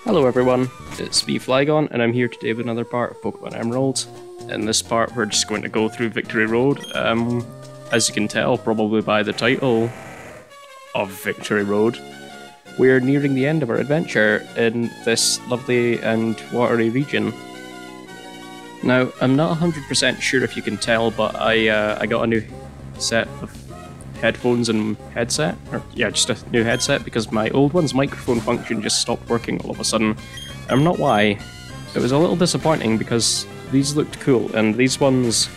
Hello everyone, it's me Flygon, and I'm here today with another part of Pokemon Emerald. In this part we're just going to go through Victory Road. As you can tell, probably by the title of Victory Road, we're nearing the end of our adventure in this lovely and watery region. Now, I'm not 100% sure if you can tell, but I got a new set of headphones and headset, just a new headset, because my old one's microphone function just stopped working all of a sudden. I'm not why. It was a little disappointing because these looked cool, and these ones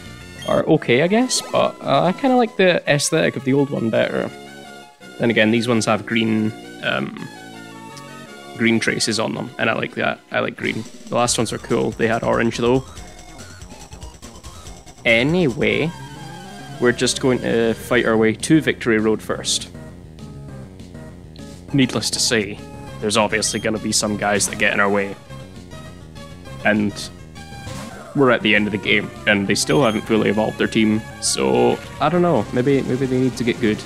are okay, I guess, but I kind of like the aesthetic of the old one better. Then again, these ones have green traces on them, and I like that. I like green. The last ones are cool. They had orange though. Anyway, we're just going to fight our way to Victory Road first. Needless to say, there's obviously going to be some guys that get in our way. And we're at the end of the game, and they still haven't fully evolved their team, so I don't know, maybe they need to get good.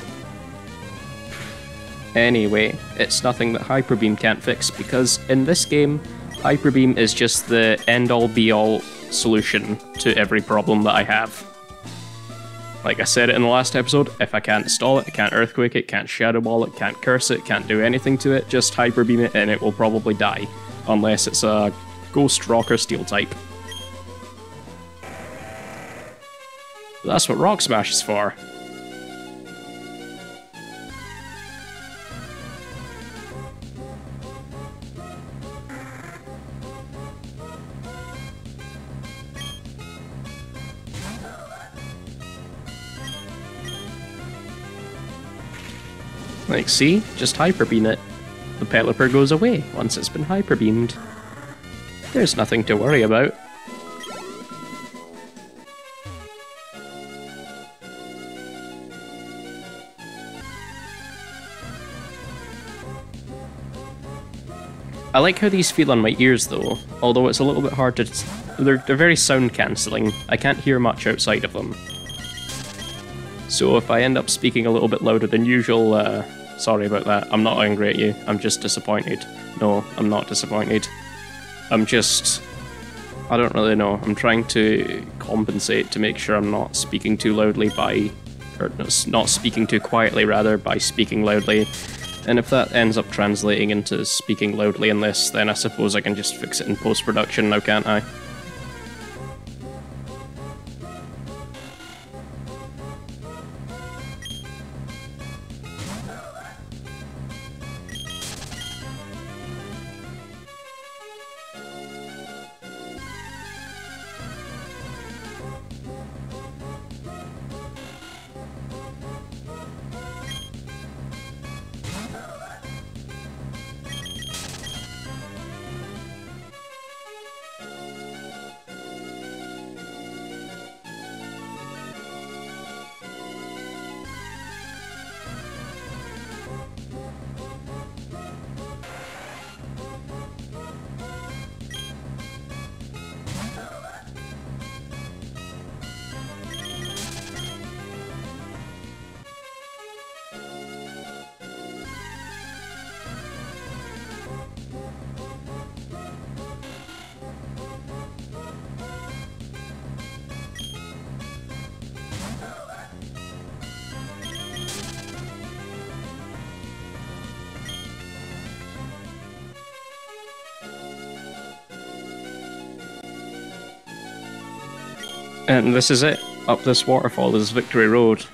Anyway, it's nothing that Hyper Beam can't fix, because in this game, Hyper Beam is just the end-all be-all solution to every problem that I have. Like I said it in the last episode, if I can't stall it, I can't Earthquake it, can't Shadow Ball it, can't Curse it, can't do anything to it, just Hyper Beam it and it will probably die. Unless it's a Ghost Rock or Steel type. That's what Rock Smash is for. Like, see? Just Hyper Beam it. The Pelipper goes away once it's been Hyper Beamed. There's nothing to worry about. I like how these feel on my ears though, although it's a little bit hard to... They're very sound cancelling. I can't hear much outside of them. So if I end up speaking a little bit louder than usual, sorry about that. I'm not angry at you, I'm just disappointed. No, I'm not disappointed. I'm just... I don't really know. I'm trying to compensate to make sure I'm not speaking too loudly by... or not speaking too quietly, rather, by speaking loudly. And if that ends up translating into speaking loudly in this, then I suppose I can just fix it in post-production now, can't I? And this is it. Up this waterfall is Victory Road.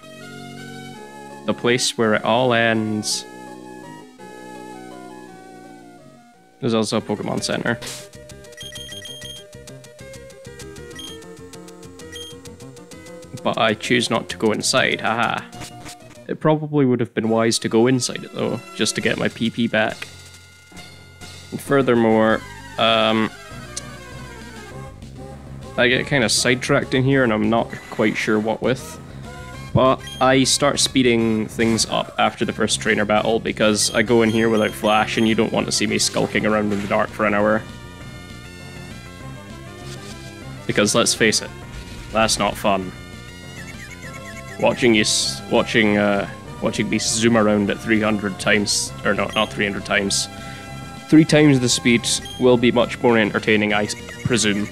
The place where it all ends. There's also a Pokemon Center. But I choose not to go inside, haha. It probably would have been wise to go inside it though, just to get my PP back. And furthermore, I get kind of sidetracked in here and I'm not quite sure what with. But I start speeding things up after the first trainer battle because I go in here without flash and you don't want to see me skulking around in the dark for an hour. Because let's face it, that's not fun. Watching me zoom around at 300 times, or no, not 300 times, 3 times the speed will be much more entertaining, I presume.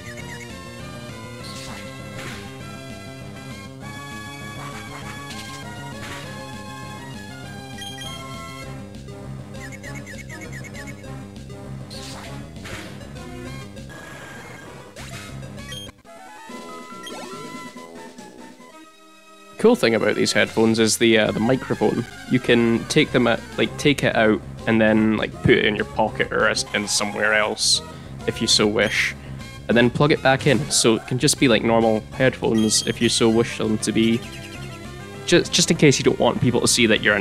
Cool thing about these headphones is the microphone. You can take them take it out and then like put it in your pocket or in somewhere else if you so wish, and then plug it back in. So it can just be like normal headphones if you so wish them to be. Just in case you don't want people to see that you're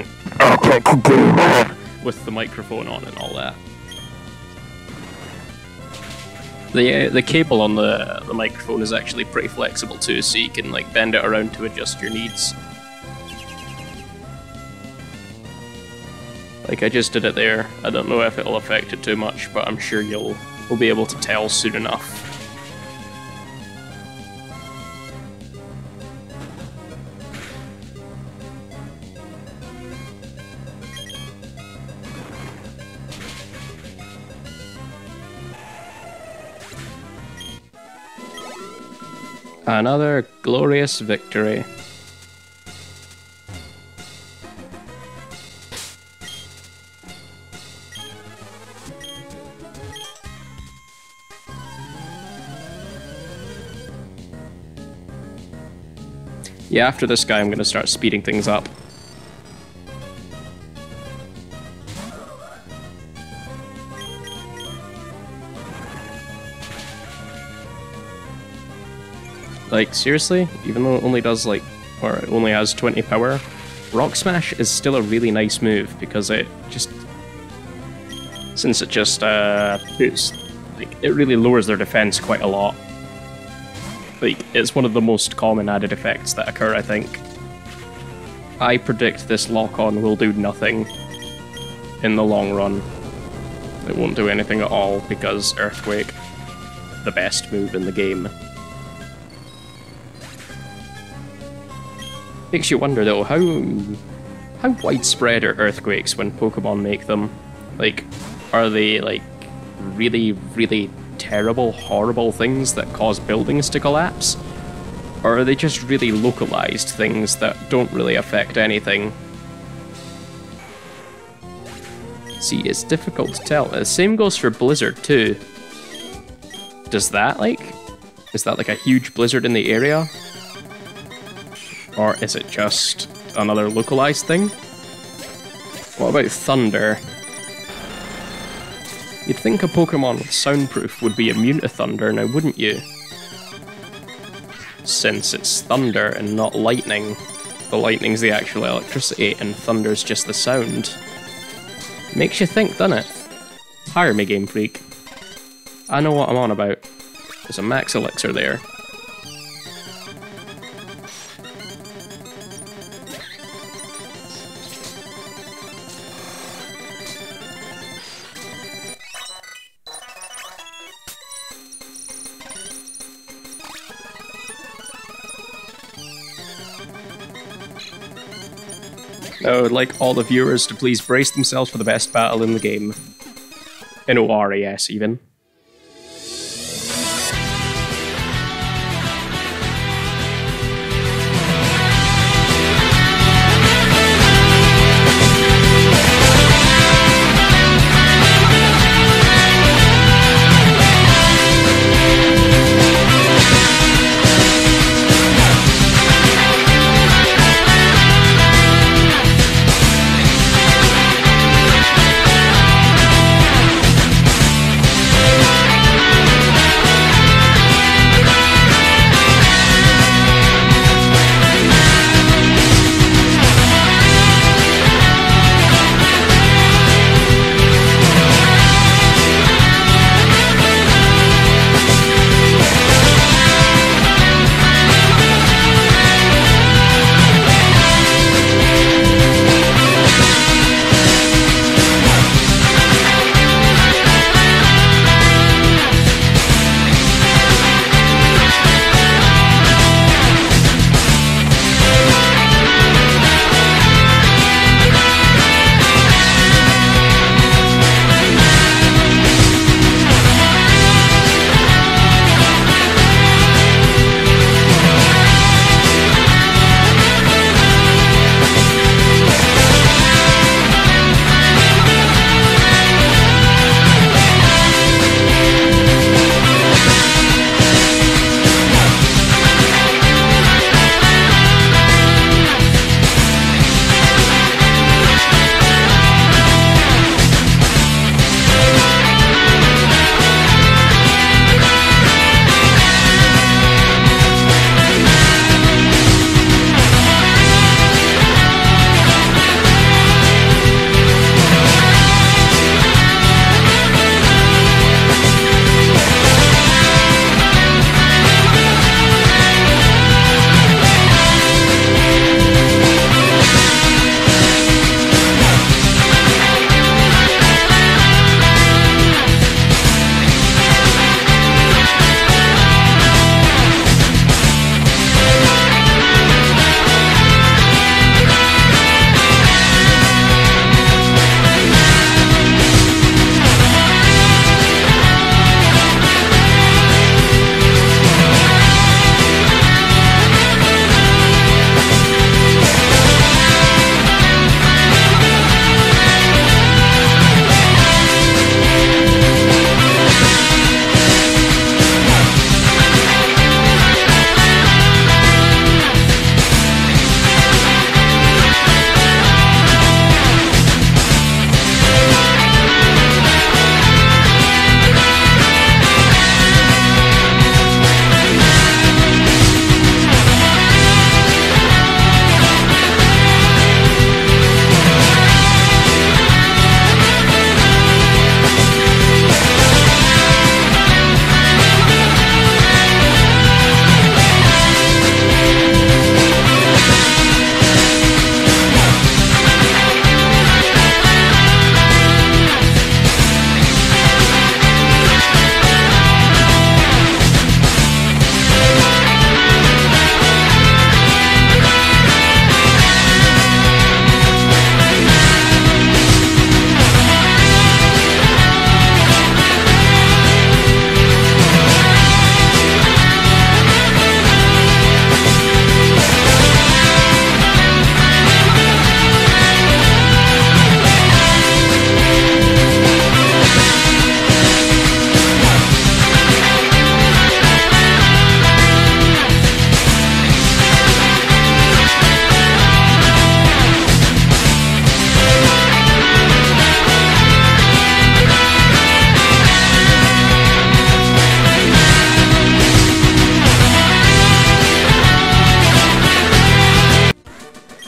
with the microphone on and all that. The cable on the microphone is actually pretty flexible too, so you can like bend it around to adjust your needs. Like I just did it there. I don't know if it'll affect it too much, but I'm sure you'll be able to tell soon enough. Another glorious victory. Yeah, after this guy I'm gonna start speeding things up. Like, seriously? Even though it only does, like, or it only has 20 power, Rock Smash is still a really nice move, because it just... Since it just, puts... Like, it really lowers their defense quite a lot. Like, it's one of the most common added effects that occur, I think. I predict this lock-on will do nothing in the long run. It won't do anything at all, because Earthquake, the best move in the game. Makes you wonder though, how widespread are earthquakes when Pokemon make them? Like, are they like really, really terrible, horrible things that cause buildings to collapse? Or are they just really localized things that don't really affect anything? See, it's difficult to tell. The same goes for Blizzard too. Is that like a huge blizzard in the area? Or is it just another localized thing? What about thunder? You'd think a Pokemon with soundproof would be immune to thunder now, wouldn't you? Since it's thunder and not lightning. The lightning's the actual electricity and thunder's just the sound. Makes you think, doesn't it? Hire me, Game Freak. I know what I'm on about. There's a max elixir there. I would like all the viewers to please brace themselves for the best battle in the game. In ORAS, even.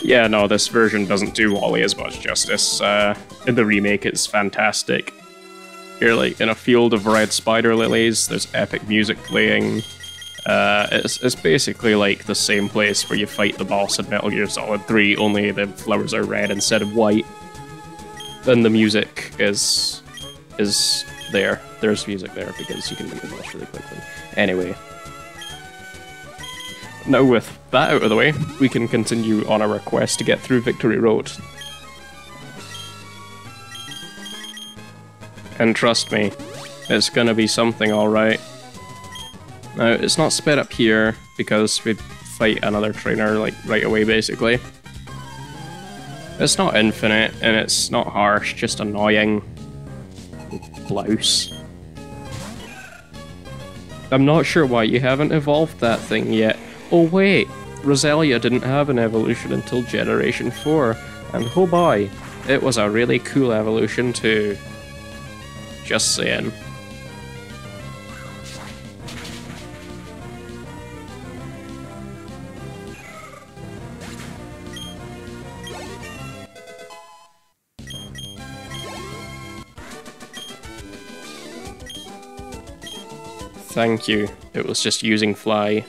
Yeah, no, this version doesn't do Wally as much justice. In the remake, it's fantastic. You're like in a field of red spider lilies, there's epic music playing. It's basically like the same place where you fight the boss in Metal Gear Solid 3, only the flowers are red instead of white. And the music is there. There's music there because you can beat the boss really quickly. Anyway. Now with that out of the way, we can continue on our quest to get through Victory Road. And trust me, it's gonna be something alright. Now, it's not sped up here, because we fight another trainer, like, right away, basically. It's not infinite, and it's not harsh, just annoying. Blouse. I'm not sure why you haven't evolved that thing yet. Oh wait, Roselia didn't have an evolution until Generation 4, and oh boy, it was a really cool evolution too. Just saying. Thank you. It was just using fly.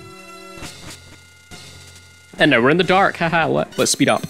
And now we're in the dark, haha, let's speed up.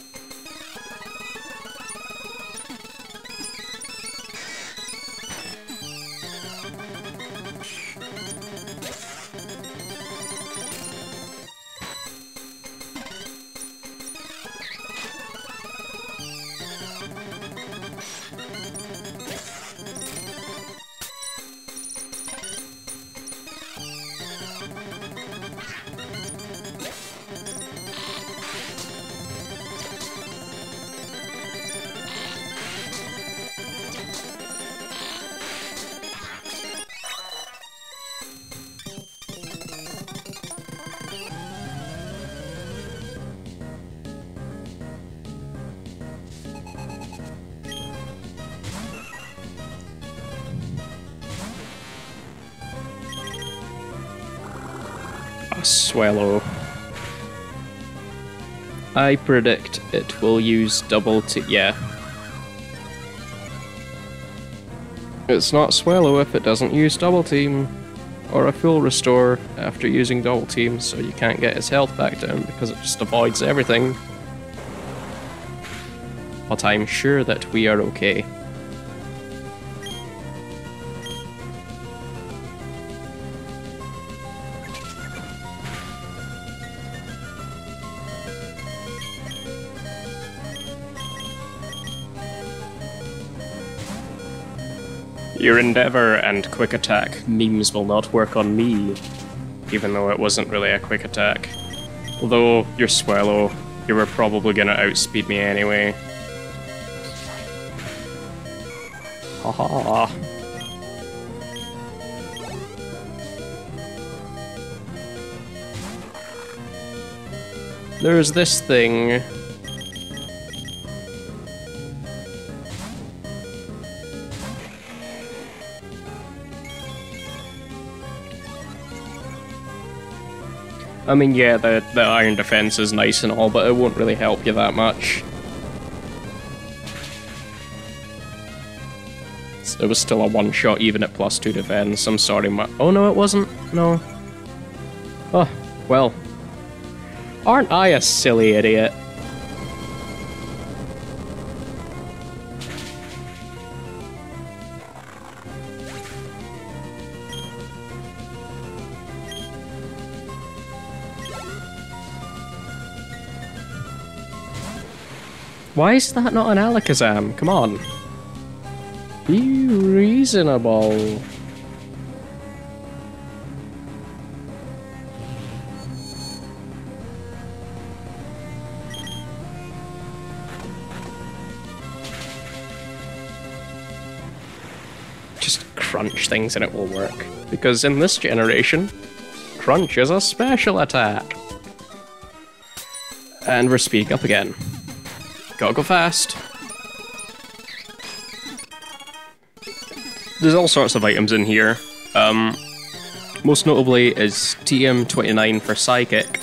Swallow. I predict it will use double T. Yeah. It's not Swallow if it doesn't use double team. Or a full restore after using double team, so you can't get his health back down because it just avoids everything. But I'm sure that we are okay. Your endeavor and quick attack memes will not work on me, even though it wasn't really a quick attack. Although, you're Swallow, you were probably gonna outspeed me anyway. Haha. There's this thing. I mean, yeah, the iron defense is nice and all, but it won't really help you that much. It was still a one-shot even at +2 defense. I'm sorry, oh no, it wasn't. No. Oh, well. Aren't I a silly idiot? Why is that not an Alakazam? Come on. Be reasonable. Just crunch things and it will work. Because in this generation, crunch is a special attack. And we're speeding up again. Gotta go fast. There's all sorts of items in here. Most notably is TM29 for Psychic.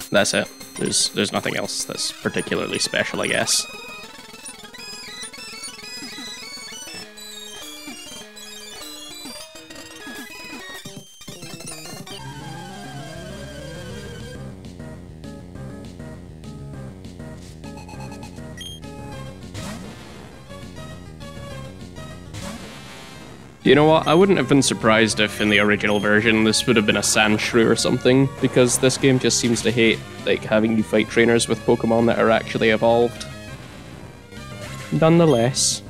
That's it. There's nothing else that's particularly special, I guess. You know what, I wouldn't have been surprised if in the original version this would have been a Sandshrew or something, because this game just seems to hate like having you fight trainers with Pokemon that are actually evolved. Nonetheless.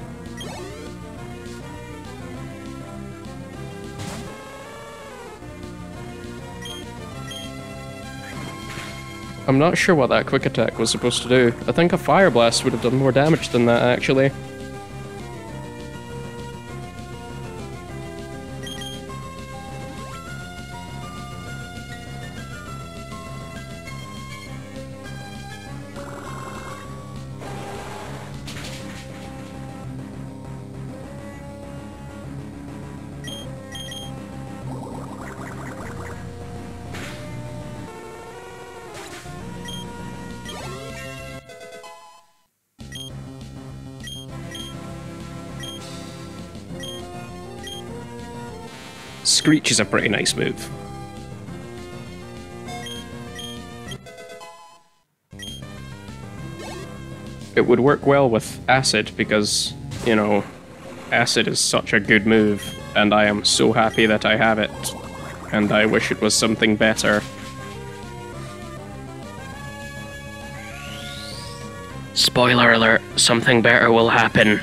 I'm not sure what that quick attack was supposed to do. I think a Fire Blast would have done more damage than that, actually. Screech is a pretty nice move. It would work well with Acid because, you know, Acid is such a good move, and I am so happy that I have it, and I wish it was something better. Spoiler alert, something better will happen.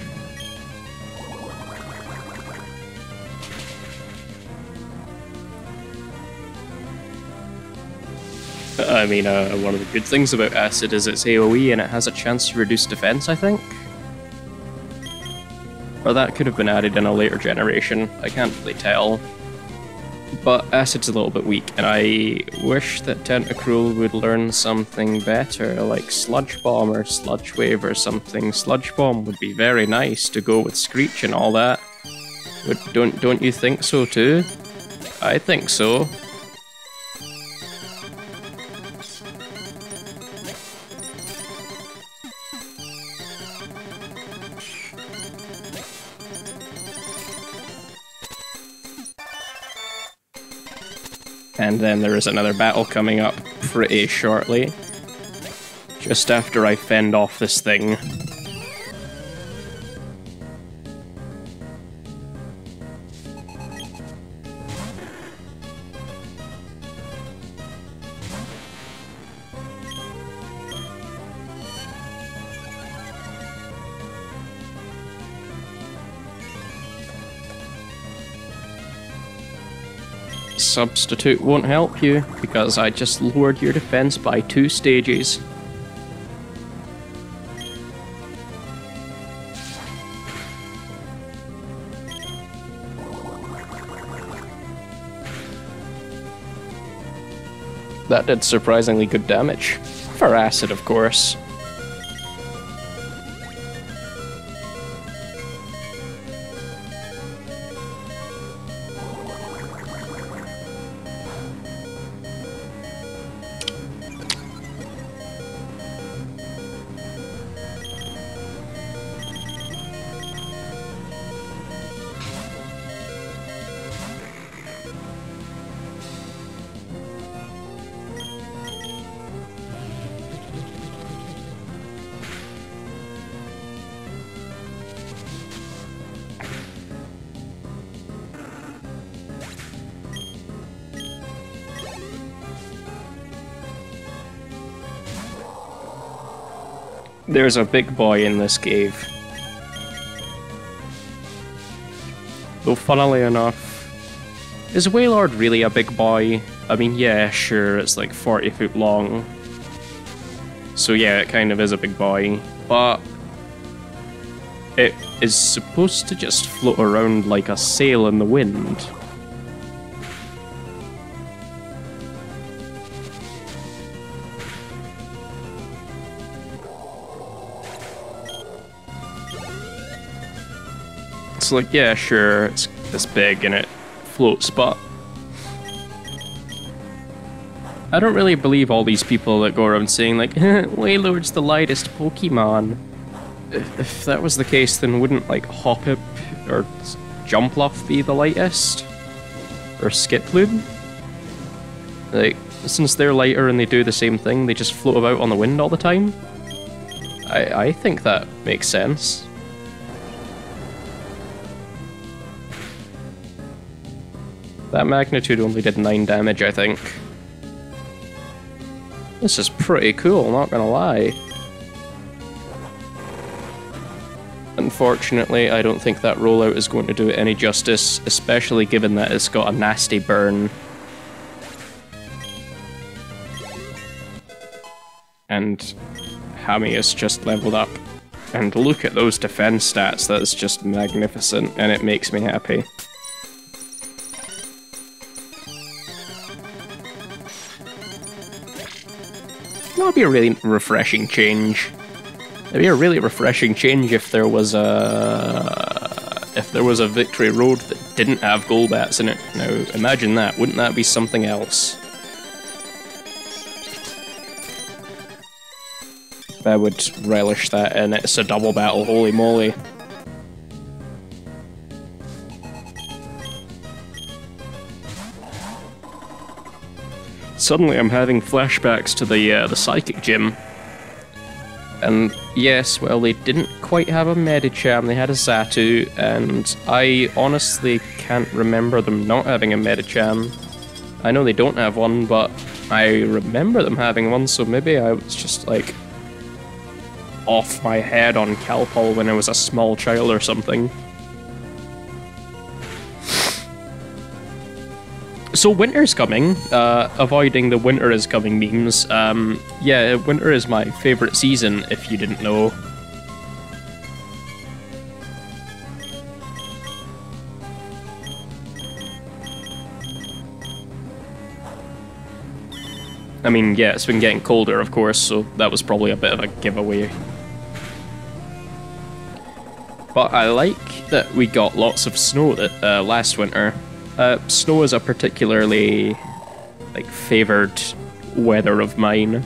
I mean, one of the good things about Acid is it's AoE and it has a chance to reduce defense, I think? Or that could have been added in a later generation, I can't really tell. But Acid's a little bit weak, and I wish that Tentacruel would learn something better, like Sludge Bomb or Sludge Wave or something. Sludge Bomb would be very nice to go with Screech and all that. Don't you think so too? I think so. And then there is another battle coming up pretty shortly. Just after I fend off this thing. Substitute won't help you, because I just lowered your defense by 2 stages. That did surprisingly good damage. For Acid, of course. There's a big boy in this cave. Though funnily enough, is Wailord really a big boy? I mean, yeah, sure, it's like 40 foot long. So yeah, it kind of is a big boy, but it is supposed to just float around like a sail in the wind. It's like, yeah, sure, it's big and it floats, but I don't really believe all these people that go around saying, like, Wailord's the lightest Pokemon. If that was the case, then wouldn't, like, Hoppip or Jumpluff be the lightest? Or Skiploom? Like, since they're lighter and they do the same thing, they just float about on the wind all the time? I think that makes sense. That magnitude only did 9 damage, I think. This is pretty cool, not gonna lie. Unfortunately, I don't think that rollout is going to do it any justice, especially given that it's got a nasty burn. And Hammy is just leveled up. And look at those defense stats, that's just magnificent, and it makes me happy. That would be a really refreshing change. It'd be a really refreshing change if there was a Victory Road that didn't have Golbats in it. Now, imagine that. Wouldn't that be something else? I would relish that, and it's a double battle, holy moly. Suddenly I'm having flashbacks to the Psychic Gym. And yes, well, they didn't quite have a Medicham, they had a Xatu, and I honestly can't remember them not having a Medicham. I know they don't have one, but I remember them having one, so maybe I was just, like, off my head on Calpol when I was a small child or something. So winter's coming, avoiding the winter is coming memes. Yeah, winter is my favourite season, if you didn't know. I mean, yeah, it's been getting colder, of course, so that was probably a bit of a giveaway. But I like that we got lots of snow last winter. Snow is a particularly, like, favoured weather of mine.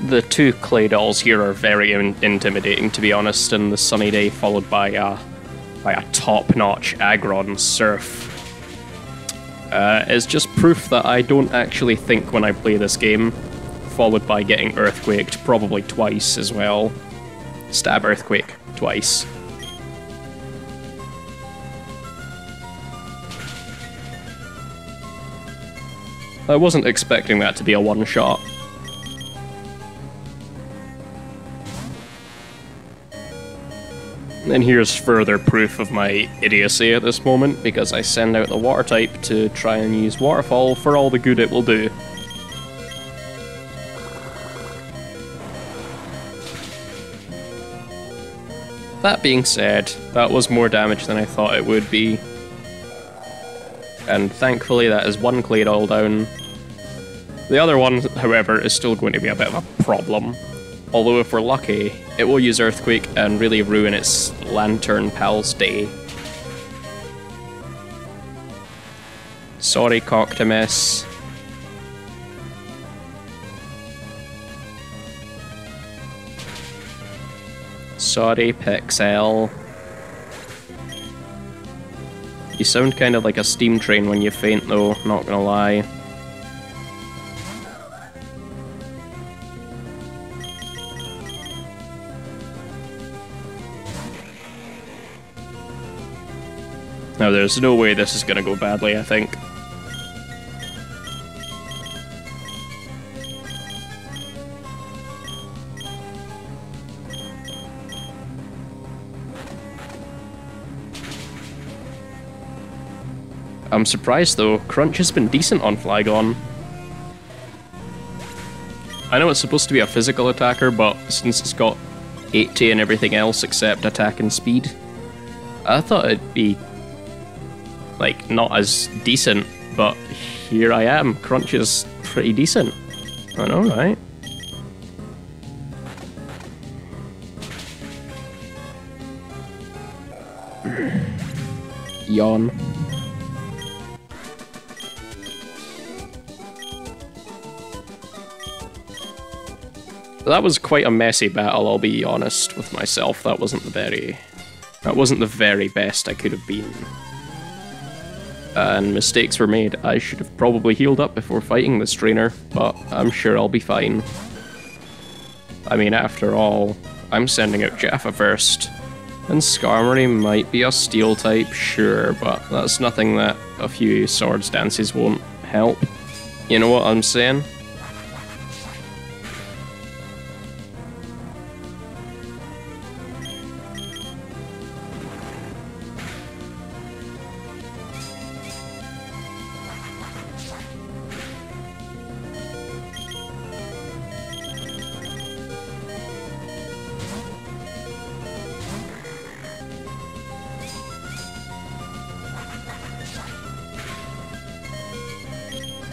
The two clay dolls here are very intimidating, to be honest, and the sunny day followed by a top-notch Aggron Surf is just proof that I don't actually think when I play this game, followed by getting Earthquaked, probably twice as well. Stab Earthquake, twice. I wasn't expecting that to be a one-shot. And here's further proof of my idiocy at this moment, because I send out the water type to try and use Waterfall for all the good it will do. That being said, that was more damage than I thought it would be. And thankfully that is one clay doll down. The other one, however, is still going to be a bit of a problem. Although if we're lucky, it will use Earthquake and really ruin its Lantern pal's day. Sorry, Coctimus. Sorry, Pixel. You sound kind of like a steam train when you faint though, not gonna lie. Now, there's no way this is gonna go badly, I think. I'm surprised though, Crunch has been decent on Flygon. I know it's supposed to be a physical attacker, but since it's got 80 and everything else except attack and speed. I thought it'd be, like, not as decent, but here I am. Crunch is pretty decent. I know, right? Yawn. That was quite a messy battle, I'll be honest with myself. That wasn't the very best I could have been. And mistakes were made. I should have probably healed up before fighting this trainer, but I'm sure I'll be fine. I mean, after all, I'm sending out Jaffa first. And Skarmory might be a steel type, sure, but that's nothing that a few swords dances won't help. You know what I'm saying?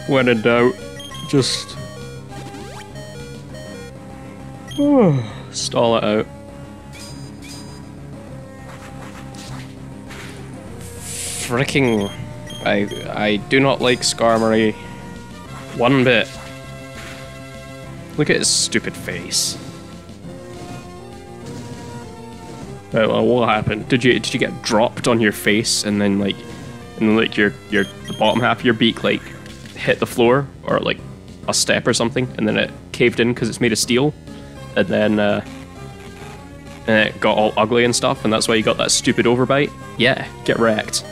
When in doubt, just stall it out. Fricking, I do not like Skarmory one bit. Look at his stupid face. Right, well, what happened? Did you get dropped on your face and then like the bottom half of your beak like hit the floor or like a step or something, and then it caved in because it's made of steel, and then it got all ugly and stuff, and that's why you got that stupid overbite? Yeah, get wrecked.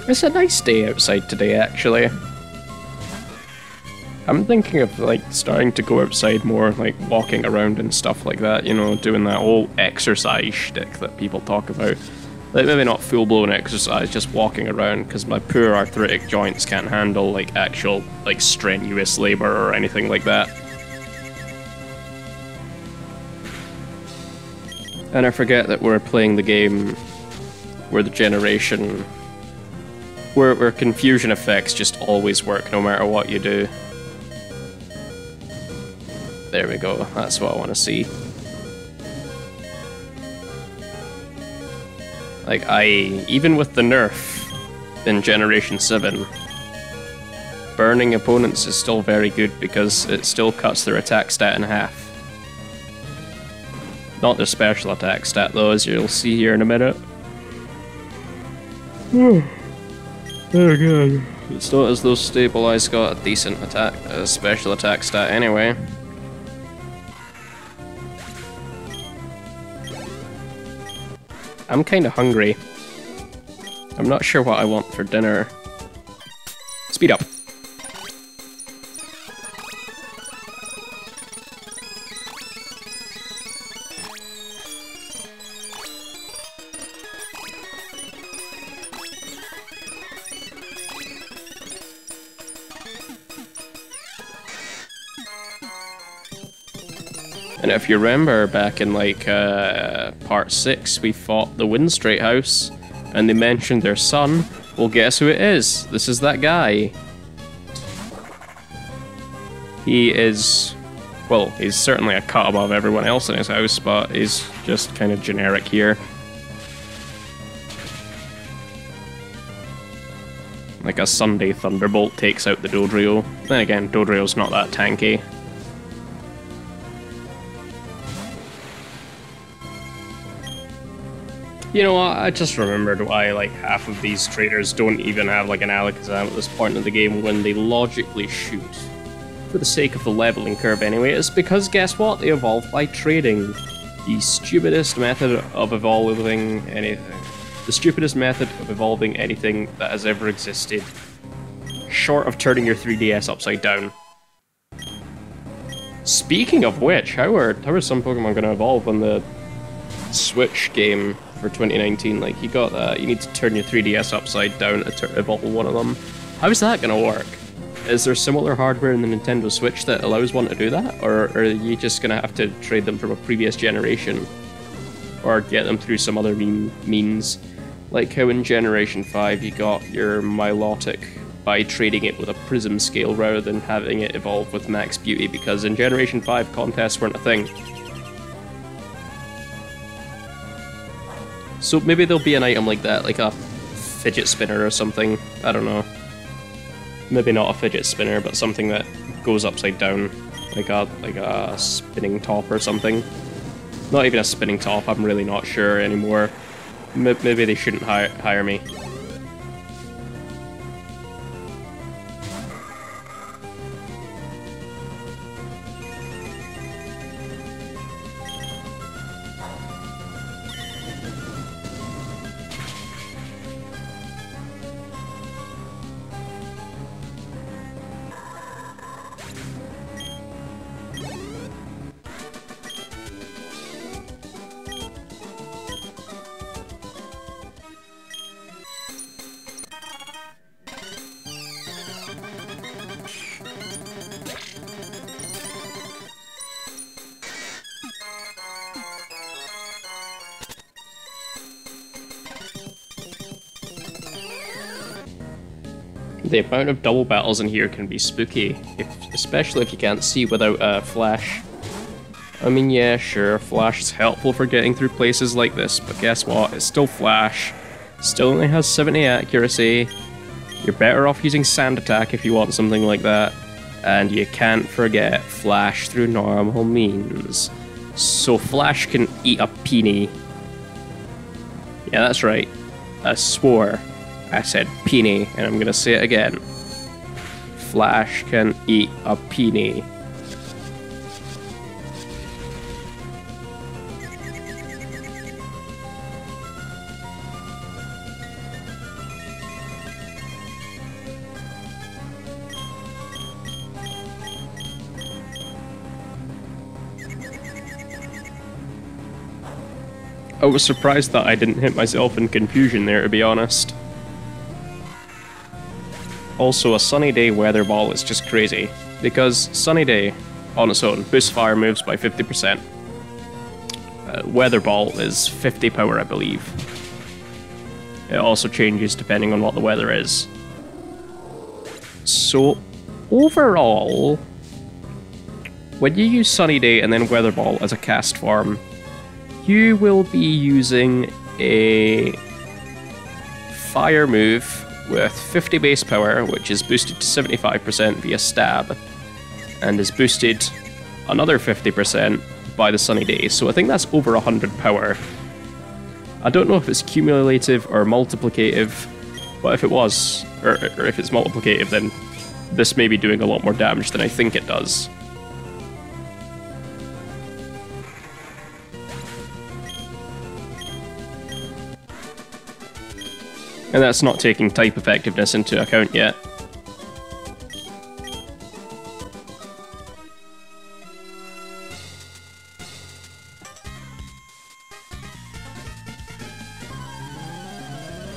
It's a nice day outside today, actually. I'm thinking of like starting to go outside more, like walking around and stuff like that, you know, doing that whole exercise shtick that people talk about. Like maybe not full-blown exercise, just walking around, because my poor arthritic joints can't handle like actual like strenuous labor or anything like that. And I forget that we're playing the game where the generation, where confusion effects just always work no matter what you do. There we go, that's what I want to see. Like, even with the nerf in Generation 7, burning opponents is still very good because it still cuts their attack stat in half. Not the special attack stat though, as you'll see here in a minute. Oh god. It's not as though Stabilize got a decent attack, special attack stat anyway. I'm kinda hungry. I'm not sure what I want for dinner. Speed up. And if you remember back in like part 6, we fought the Windstraight House, and they mentioned their son. Well, guess who it is? This is that guy. He is, well, he's certainly a cut above everyone else in his house, but he's just kind of generic here. Like a Sunday Thunderbolt takes out the Dodrio. Then again, Dodrio's not that tanky. You know what, I just remembered why like half of these traders don't even have like an Alakazam at this point in the game when they logically should. for the sake of the leveling curve anyway, is because guess what? They evolved by trading. The stupidest method of evolving anything. The stupidest method of evolving anything that has ever existed. Short of turning your 3DS upside down. Speaking of which, how are some Pokemon going to evolve on the Switch game for 2019? Like, you got that, you need to turn your 3DS upside down to evolve one of them. How's that going to work? Is there similar hardware in the Nintendo Switch that allows one to do that? Or are you just going to have to trade them from a previous generation? Or get them through some other means? Like how in Generation 5 you got your Milotic by trading it with a prism scale rather than having it evolve with max beauty, because in Generation 5 contests weren't a thing. So maybe there'll be an item like that, like a fidget spinner or something, I don't know. Maybe not a fidget spinner, but something that goes upside down, like a spinning top or something. Not even a spinning top, I'm really not sure anymore. Maybe they shouldn't hire me. The amount of double battles in here can be spooky, especially if you can't see without flash. I mean, yeah, sure, flash is helpful for getting through places like this, but guess what? It's still flash. Still only has 70 accuracy. You're better off using sand attack if you want something like that. And you can't forget flash through normal means. So flash can eat a peony. Yeah, that's right. I swore. I said peony, and I'm gonna say it again. Flash can eat a peony. I was surprised that I didn't hit myself in confusion there, to be honest. Also, a Sunny Day Weather Ball is just crazy, because Sunny Day, on its own, boosts fire moves by 50%. Weather Ball is 50 power, I believe. It also changes depending on what the weather is. So, overall, when you use Sunny Day and then Weather Ball as a cast form, you will be using a fire move with 50 base power, which is boosted to 75% via stab, and is boosted another 50% by the Sunny Day, so I think that's over 100 power. I don't know if it's cumulative or multiplicative, but if it was, or if it's multiplicative, then this may be doing a lot more damage than I think it does. And that's not taking type effectiveness into account yet.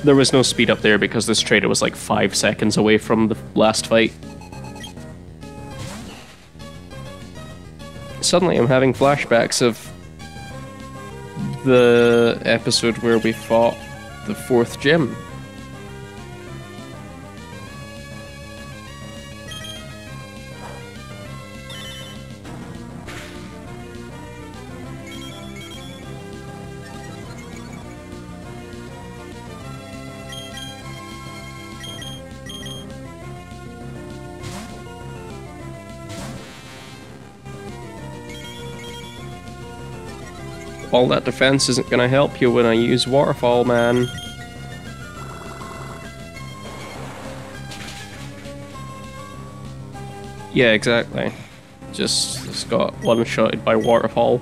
There was no speed up there because this trader was like 5 seconds away from the last fight. Suddenly I'm having flashbacks of the episode where we fought the 4th gym. All that defense isn't gonna help you when I use Waterfall, man. Yeah, exactly. Just got one-shotted by Waterfall.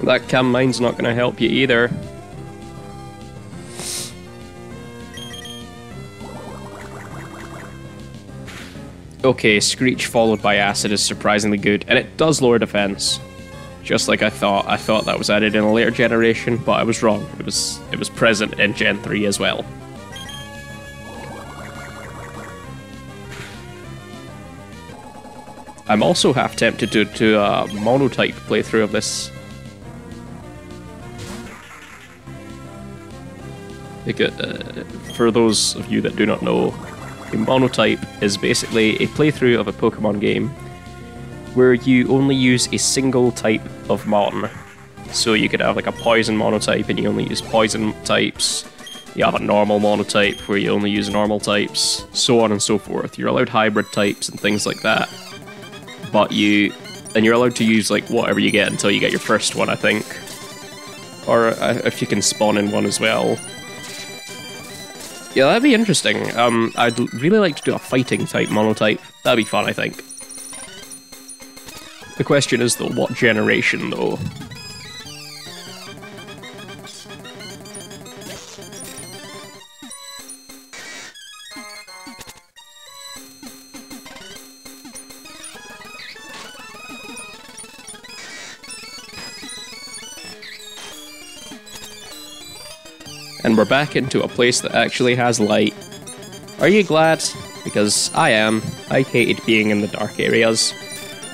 That cam mine's not going to help you either. Okay, Screech followed by Acid is surprisingly good, and it does lower defense. Just like I thought. I thought that was added in a later generation, but I was wrong. It was present in Gen 3 as well. I'm also half tempted to do a monotype playthrough of this. For those of you that do not know, a monotype is basically a playthrough of a Pokemon game where you only use a single type of Mon. So you could have like a poison monotype and you only use poison types. You have a normal monotype where you only use normal types, so on and so forth. You're allowed hybrid types and things like that. But you're allowed to use like whatever you get until you get your first one, I think. Or if you can spawn in one as well. Yeah, that'd be interesting. I'd really like to do a fighting type monotype. That'd be fun, I think. The question is though, what generation though? And we're back into a place that actually has light. Are you glad? Because I am. I hated being in the dark areas.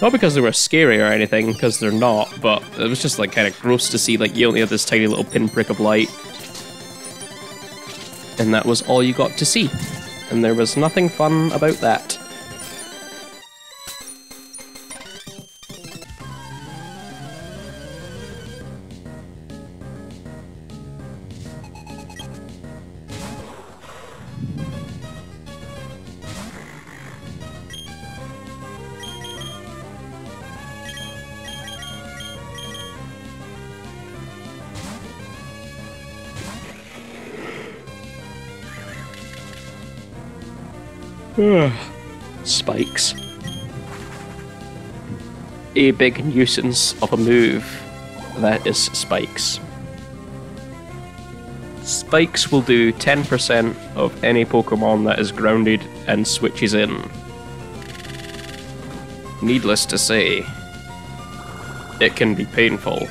Not because they were scary or anything, because they're not, but it was just like kind of gross to see like you only had this tiny little pinprick of light. And that was all you got to see. And there was nothing fun about that. Spikes. A big nuisance of a move. That is spikes. Spikes will do 10% of any Pokemon that is grounded and switches in. Needless to say, it can be painful.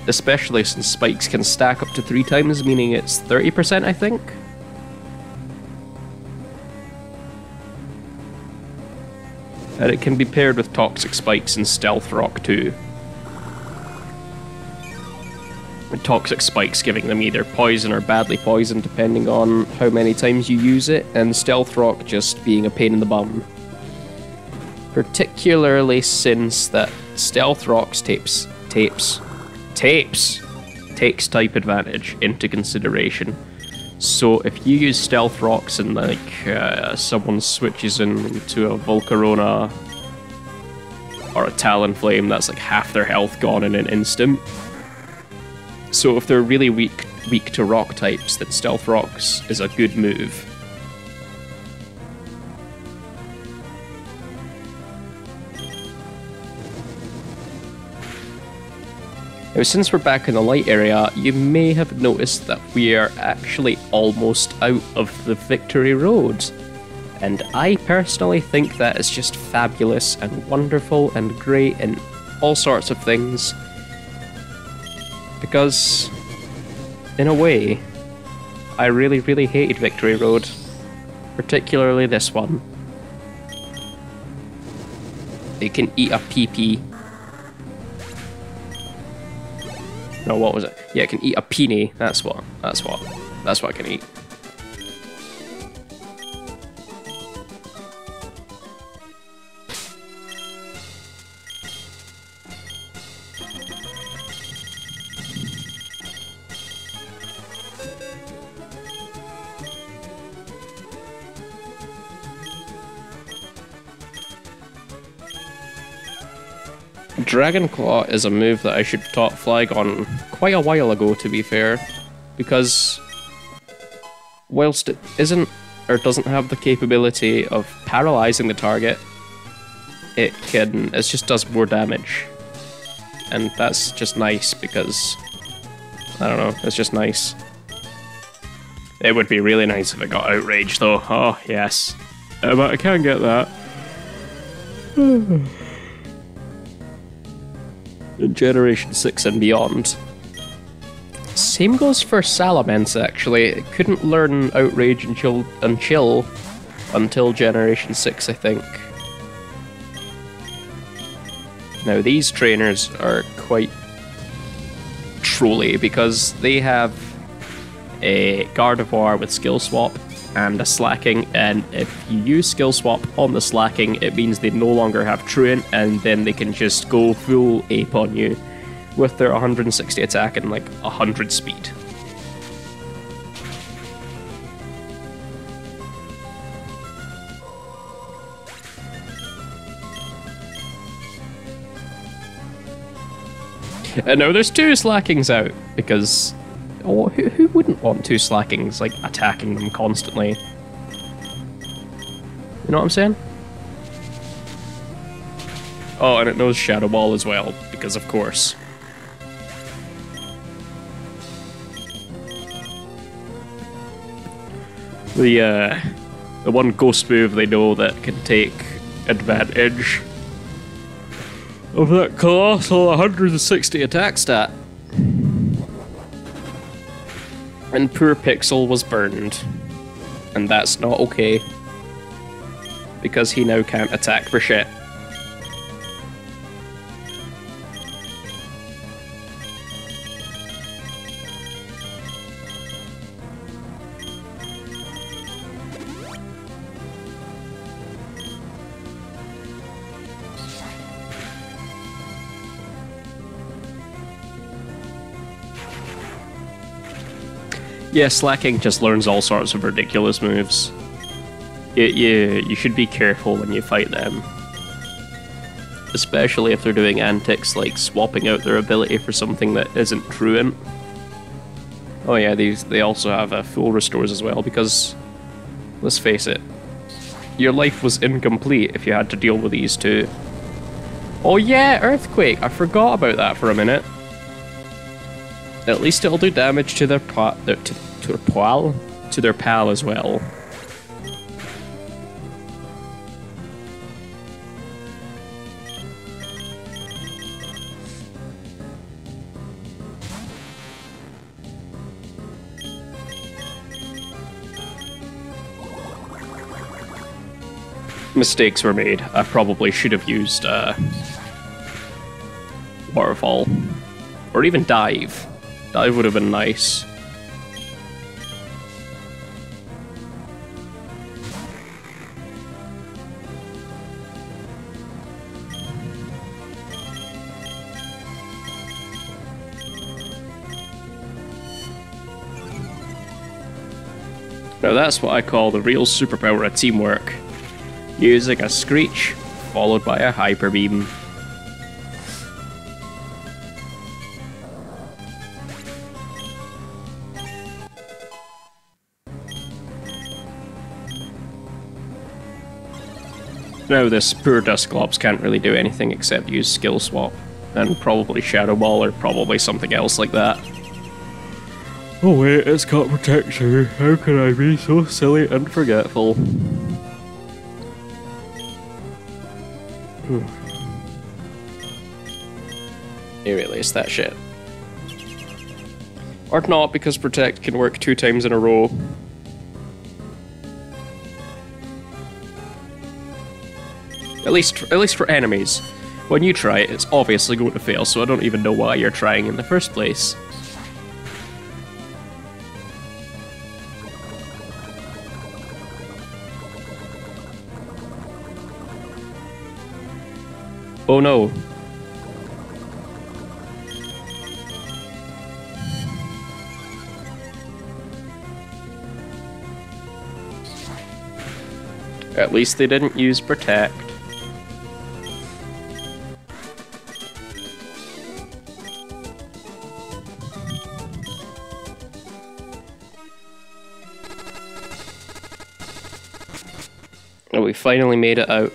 Especially since spikes can stack up to 3 times, meaning it's 30%, I think? And it can be paired with Toxic Spikes and Stealth Rock too. And Toxic Spikes giving them either poison or badly poison depending on how many times you use it, and Stealth Rock just being a pain in the bum. Particularly since that Stealth Rock's takes type advantage into consideration. So if you use Stealth Rocks and like someone switches into a Volcarona or a Talonflame, that's like half their health gone in an instant. So if they're really weak to rock types, then Stealth Rocks is a good move. Now, since we're back in the light area, you may have noticed that we are actually almost out of the Victory Road. And I personally think that is just fabulous and wonderful and great and all sorts of things. Because, in a way, I really, really hated Victory Road. Particularly this one. It can eat a PP. No, what was it? Yeah, it can eat a peony. That's what it can eat. Dragon Claw is a move that I should have taught Flygon quite a while ago, to be fair, because whilst it isn't or doesn't have the capability of paralyzing the target, it just does more damage. And that's just nice because, I don't know, it's just nice. It would be really nice if it got Outrage though. Oh, yes. But I can't get that. In Generation 6 and beyond. Same goes for Salamence, actually. It couldn't learn Outrage and Chill until Generation 6, I think. Now, these trainers are quite trolly because they have a Gardevoir with Skill Swap and a Slacking, and if you use Skill Swap on the Slacking, it means they no longer have Truant, and then they can just go full ape on you with their 160 attack and like 100 speed. And now there's 2 Slackings out, because who wouldn't want 2 Slackings, like, attacking them constantly? You know what I'm saying? Oh, and it knows Shadow Ball as well, because of course. The one ghost move they know that can take advantage of that colossal 160 attack stat. And poor Pixel was burned. And that's not okay. Because he now can't attack for shit. Yeah, Slacking just learns all sorts of ridiculous moves. You should be careful when you fight them. Especially if they're doing antics like swapping out their ability for something that isn't Truant. Oh yeah, they also have full restores as well, because, let's face it, your life was incomplete if you had to deal with these 2. Oh yeah, Earthquake! I forgot about that for a minute. At least it'll do damage to their pal as well. Mistakes were made. I probably should have used Waterfall. Or even Dive. Dive would have been nice. Now that's what I call the real superpower of teamwork. Using a Screech, followed by a Hyper Beam. Now this poor Dusclops can't really do anything except use Skill Swap, and probably Shadow Ball or probably something else like that. Oh wait, it's got protection. How can I be so silly and forgetful? Erase that shit. Or not, because Protect can work 2 times in a row. At least for enemies. When you try it, it's obviously going to fail, so I don't even know why you're trying in the first place. Oh no. At least they didn't use Protect. And we finally made it out.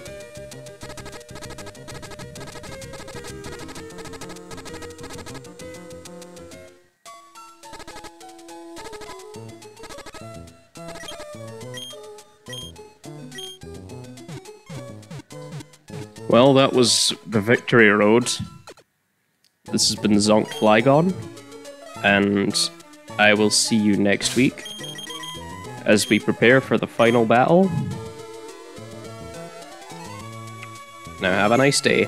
Well, that was the Victory Road. This has been Zonked Flygon, and I will see you next week as we prepare for the final battle. Now have a nice day.